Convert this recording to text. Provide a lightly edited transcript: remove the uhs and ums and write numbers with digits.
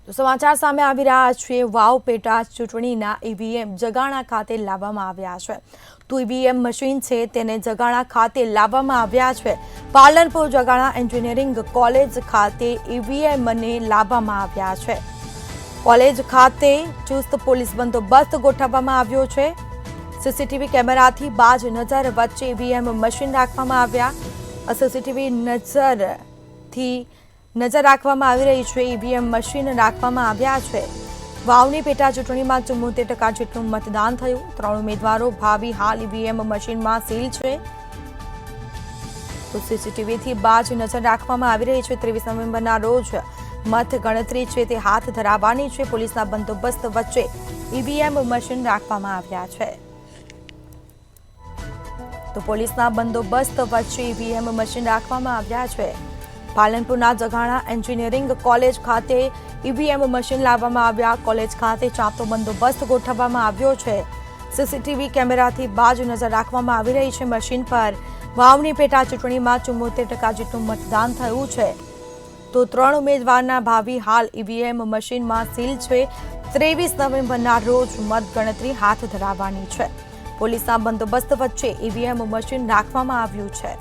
તો સમાચાર સામે આવી રહ્યા છે। વાવ પેટા ચૂંટણીના ઈવીએમ જગાણા ખાતે લાવવામાં આવ્યા છે। તો ઈવીએમ મશીન છે તેને જગાણા ખાતે લાવવામાં આવ્યા છે। પાલનપુર જગાણા એન્જિનિયરિંગ કોલેજ ખાતે ઈવીએમને લાવવામાં આવ્યા છે। કોલેજ ખાતે ચુસ્ત પોલીસ બંદોબસ્ત ગોઠવવામાં આવ્યો છે। સીસીટીવી કેમેરાથી બાજ નજર વચ્ચે ઈવીએમ મશીન રાખવામાં આવ્યા। સીસીટીવી નજર રાખવામાં આવી રહી છે। ઈવીએમ મશીન રાખવામાં આવ્યા છે। વાવની પેટા ચૂંટણીમાં 74% જેટલું મતદાન થયું। 3 ઉમેદવારો ભાવિ હાલ ઈવીએમ મશીનમાં સીલ છે। તો સીસીટીવીથી બાજ નજર રાખવામાં આવી રહી છે। 23 નવેમ્બરના રોજ મત ગણતરી છે તે હાથ ધરાવવાની છે। પોલીસના બંદોબસ્ત વચ્ચે ઈવીએમ મશીન રાખવામાં આવ્યા છે। તો પોલીસના બંદોબસ્ત વચ્ચે ઈવીએમ મશીન રાખવામાં આવ્યા છે। પાલનપુરના જગાણા એન્જિનિયરિંગ કોલેજ ખાતે ઈવીએમ મશીન લાવવામાં આવ્યા। કોલેજ ખાતે ચાંપતો બંદોબસ્ત ગોઠવવામાં આવ્યો છે। સીસીટીવી કેમેરાથી બાજ નજર રાખવામાં આવી રહી છે મશીન પર। વાવની પેટા ચૂંટણીમાં 74% જેટલું મતદાન થયું છે। તો 3 ઉમેદવારના ભાવિ હાલ ઈવીએમ મશીનમાં સીલ છે। 23 નવેમ્બરના રોજ મતગણતરી હાથ ધરાવવાની છે। પોલીસના બંદોબસ્ત વચ્ચે ઈવીએમ મશીન રાખવામાં આવ્યું છે।